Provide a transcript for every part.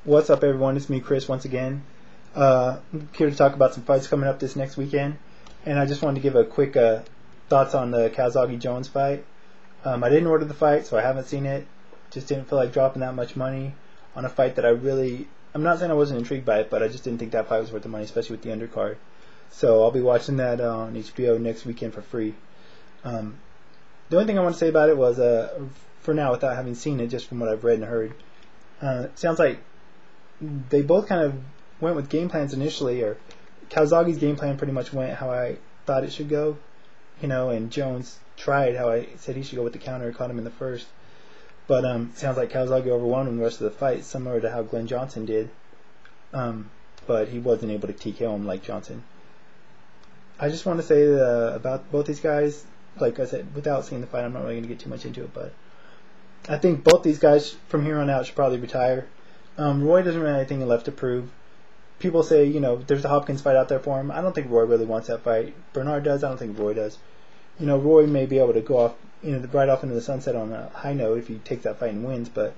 What's up, everyone? It's me, Chris, once again. I'm here to talk about some fights coming up this next weekend, and I just wanted to give a quick thoughts on the Calzaghe Jones fight. I didn't order the fight, so I haven't seen it. Just didn't feel like dropping that much money on a fight that I'm not saying I wasn't intrigued by it, but I just didn't think that fight was worth the money, especially with the undercard. So I'll be watching that on HBO next weekend for free. The only thing I want to say about it was, for now, without having seen it, just from what I've read and heard, it sounds like they both kind of went with game plans initially, or Calzaghe's game plan pretty much went how I thought it should go, and Jones tried how I said he should go with the counter, caught him in the first. But sounds like Calzaghe overwhelmed him the rest of the fight, similar to how Glenn Johnson did. But he wasn't able to TKO him like Johnson. I just want to say about both these guys, like I said, without seeing the fight, I'm not really going to get too much into it, but I think both these guys from here on out should probably retire. Roy doesn't really have anything left to prove. People say, there's a Hopkins fight out there for him. I don't think Roy really wants that fight. Bernard does. I don't think Roy does. Roy may be able to go off, right off into the sunset on a high note if he takes that fight and wins. But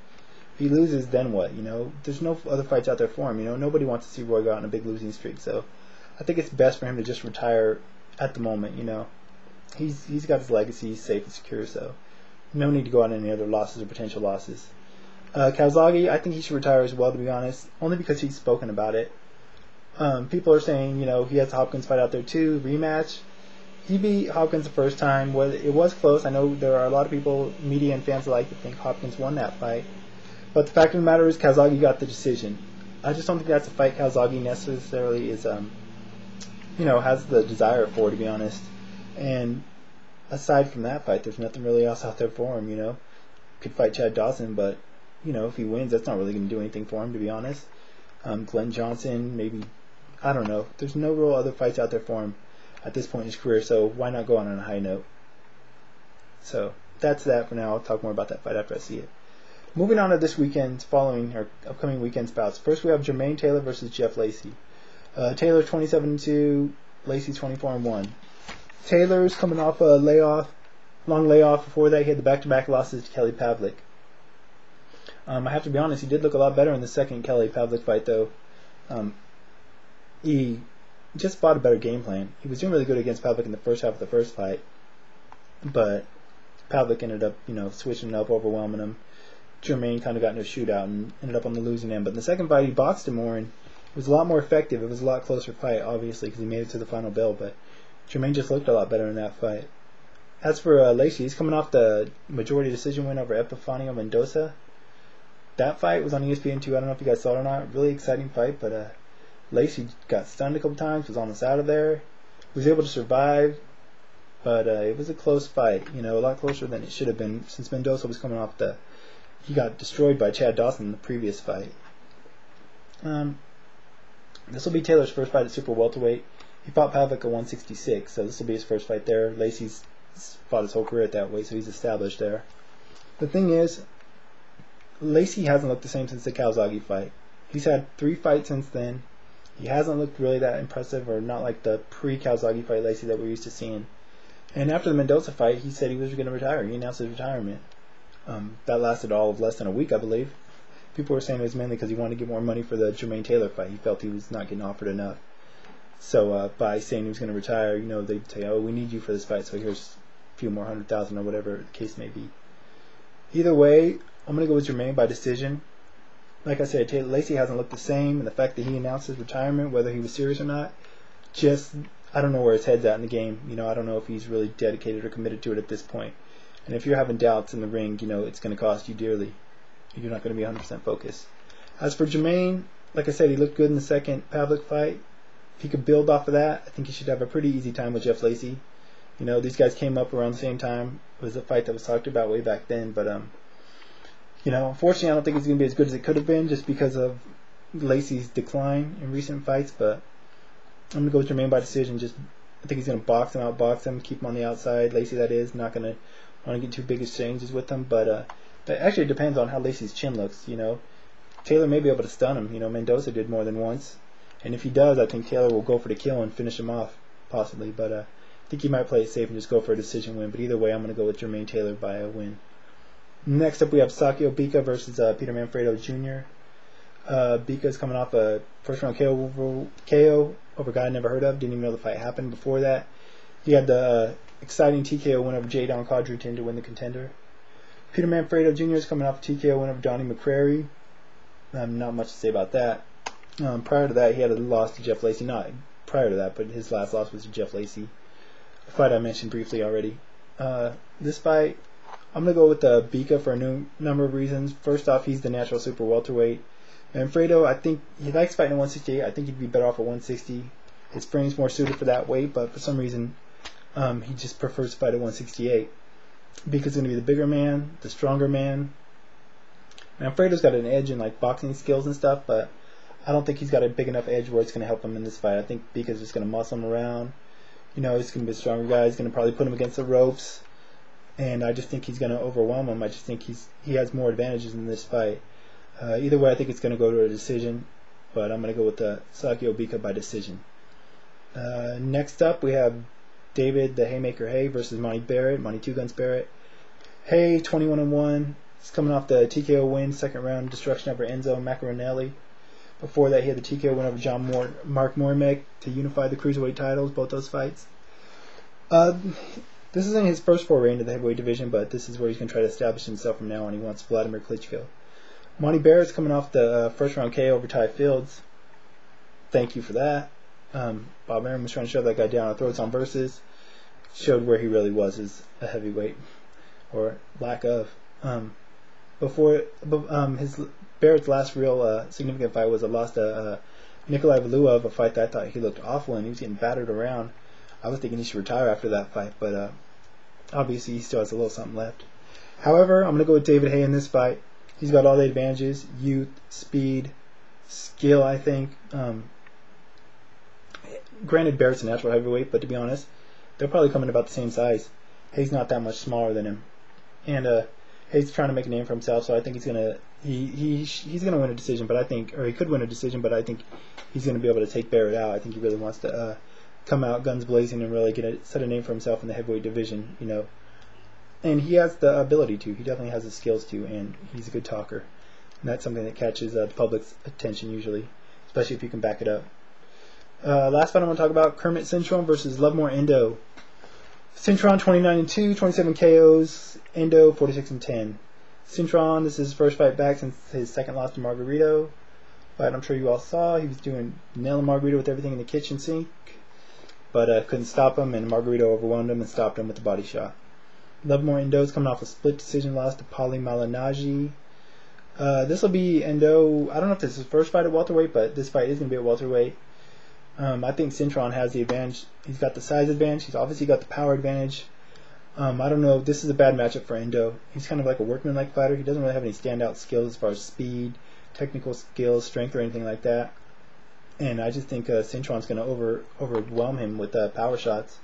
if he loses, then what? There's no other fights out there for him. Nobody wants to see Roy go out on a big losing streak. So I think it's best for him to just retire at the moment. He's got his legacy. He's safe and secure. So no need to go out on any other losses or potential losses. Calzaghe, I think he should retire as well, to be honest, only because he's spoken about it. People are saying, he has the Hopkins fight out there too, rematch. He beat Hopkins the first time. It was close. I know there are a lot of people, media and fans alike, that think Hopkins won that fight. But the fact of the matter is, Calzaghe got the decision. I just don't think that's a fight Calzaghe necessarily is, has the desire for, to be honest. And aside from that fight, there's nothing really else out there for him. Could fight Chad Dawson, but if he wins, that's not really going to do anything for him, to be honest. Glenn Johnson, maybe, I don't know. There's no real other fights out there for him at this point in his career, so why not go on a high note? So that's that for now. I'll talk more about that fight after I see it. Moving on to this weekend's upcoming weekend's bouts. First, we have Jermain Taylor versus Jeff Lacy. Taylor 27-2, Lacy 24-1. Taylor's coming off a long layoff. Before that, he had the back-to-back losses to Kelly Pavlik. I have to be honest, he did look a lot better in the second Kelly Pavlik fight, though. He just fought a better game plan. He was doing really good against Pavlik in the first half of the first fight, but Pavlik ended up, switching up, overwhelming him. Jermain kind of got into a shootout and ended up on the losing end. But in the second fight, he boxed him more, and it was a lot more effective. It was a lot closer fight, obviously, because he made it to the final bell, but Jermain just looked a lot better in that fight. As for Lacy, he's coming off the majority decision win over Epifanio Mendoza. That fight was on ESPN2. I don't know if you guys saw it or not. Really exciting fight, but Lacy got stunned a couple times, was almost out of there. Was able to survive, but it was a close fight. A lot closer than it should have been, since Mendoza was coming off he got destroyed by Chad Dawson in the previous fight. This will be Taylor's first fight at super welterweight. He fought Pavlik at 166, so this will be his first fight there. Lacy's fought his whole career at that weight, so he's established there. The thing is, Lacy hasn't looked the same since the Calzaghe fight. He's had 3 fights since then. He hasn't looked really that impressive, or not like the pre-Calzaghe fight Lacy that we're used to seeing. And after the Mendoza fight, he said he was going to retire. He announced his retirement. That lasted all of less than a week, I believe. People were saying it was mainly because he wanted to get more money for the Jermain Taylor fight. He felt he was not getting offered enough. So by saying he was going to retire, they'd say, oh, we need you for this fight, so here's a few more 100,000 or whatever the case may be. Either way, I'm going to go with Jermain by decision. Like I said, Lacy hasn't looked the same, and the fact that he announced his retirement, whether he was serious or not, I don't know where his head's at in the game. I don't know if he's really dedicated or committed to it at this point. And if you're having doubts in the ring, it's going to cost you dearly. You're not going to be 100% focused. As for Jermain, like I said, he looked good in the second Pavlik fight. If he could build off of that, I think he should have a pretty easy time with Jeff Lacy. These guys came up around the same time. It was a fight that was talked about way back then, but unfortunately, I don't think it's going to be as good as it could have been, just because of Lacy's decline in recent fights. But I'm going to go with Jermain by decision. I think he's going to outbox him, keep him on the outside. Lacy, that is, not going to want to get too big exchanges with him. But it actually depends on how Lacy's chin looks. Taylor may be able to stun him. Mendoza did more than once, and if he does, I think Taylor will go for the kill and finish him off, possibly. But I think he might play it safe and just go for a decision win. But either way, I'm going to go with Jermain Taylor by a win. Next up, we have Bika versus Peter Manfredo Jr. Bika's coming off a first round KO over a guy I never heard of. Didn't even know the fight happened before that. He had the exciting TKO win over Jadon Codrington to win the contender. Peter Manfredo Jr. is coming off a TKO win over Donnie McCrary. Not much to say about that. Prior to that, he had a loss to Jeff Lacy. Not prior to that, but his last loss was to Jeff Lacy. A fight I mentioned briefly already. This fight, I'm going to go with Bika for a number of reasons. First off, he's the natural super welterweight. Manfredo, I think he likes fighting at 168. I think he'd be better off at 160. His frame's more suited for that weight, but for some reason, he just prefers to fight at 168. Bika's going to be the bigger man, the stronger man. Manfredo's got an edge in like boxing skills and stuff, but I don't think he's got a big enough edge where it's going to help him in this fight. I think Bika's just going to muscle him around. He's going to be a stronger guy. He's going to probably put him against the ropes, and I just think he's going to overwhelm him. I just think he has more advantages in this fight. Either way, I think it's going to go to a decision, but I'm going to go with Sakio Bika by decision. Next up, we have David the Haymaker Haye versus Monty Barrett, Monty Two Guns Barrett. Haye, 21-1. He's coming off the TKO win, second round destruction over Enzo Macaronelli. Before that, he had the TKO win over Mark Mormek to unify the cruiserweight titles, both those fights. This isn't his first foray into the heavyweight division, but this is where he's going to try to establish himself from now on. He wants Vladimir Klitschko. Monty Barrett's coming off the first round KO over Ty Fields. Thank you for that. Bob Arum was trying to shove that guy down our throats on Versus. Showed where he really was as a heavyweight, or lack of. Barrett's last real significant fight was a loss to Nikolai Valuev, a fight that I thought he looked awful in. He was getting battered around. I was thinking he should retire after that fight, but obviously he still has a little something left. However, I'm going to go with David Haye in this fight. He's got all the advantages: youth, speed, skill, I think. Granted, Barrett's a natural heavyweight, but to be honest, they're probably coming about the same size. Haye's not that much smaller than him, and Haye's trying to make a name for himself. So I think he's gonna win a decision, but I think, or he could win a decision, but I think he's gonna be able to take Barrett out. I think he really wants to come out guns blazing and really set a name for himself in the heavyweight division, And he has the ability to. He definitely has the skills to, and he's a good talker. And that's something that catches the public's attention usually, especially if you can back it up. Last fight I want to talk about, Kermit Cintron versus Lovemore Endo. Cintron 29-2, 27 KOs. Endo 46-10. Cintron, this is his first fight back since his second loss to Margarito. Fight I'm sure you all saw. He was nailing Margarito with everything in the kitchen sink, but couldn't stop him, and Margarito overwhelmed him and stopped him with the body shot. Lovemore Endo's coming off a split decision loss to Paulie Malignaggi. This will be Endo. I don't know if this is his first fight at welterweight, but this fight is going to be at welterweight. I think Cintron has the advantage. He's got the size advantage. He's obviously got the power advantage. I don't know. This is a bad matchup for Endo. He's kind of like a workman-like fighter. He doesn't really have any standout skills as far as speed, technical skills, strength, or anything like that. And I just think Cintron's going to overwhelm him with power shots.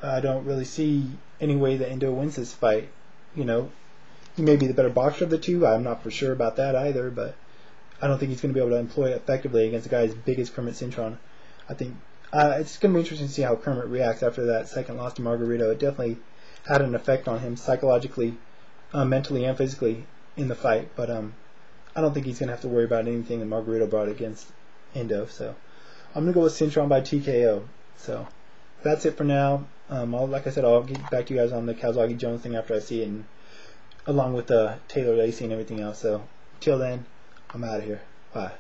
I don't really see any way that Endo wins this fight. He may be the better boxer of the two. I'm not for sure about that either, but I don't think he's going to be able to employ it effectively against a guy as big as Kermit Cintron. I think it's going to be interesting to see how Kermit reacts after that second loss to Margarito. It definitely had an effect on him psychologically, mentally, and physically in the fight. But I don't think he's going to have to worry about anything that Margarito brought against Endo. So I'm going to go with Cintron by TKO. So that's it for now. Like I said, I'll get back to you guys on the Calzaghe Jones thing after I see it, and along with Taylor Lacy and everything else. So till then, I'm out of here. Bye.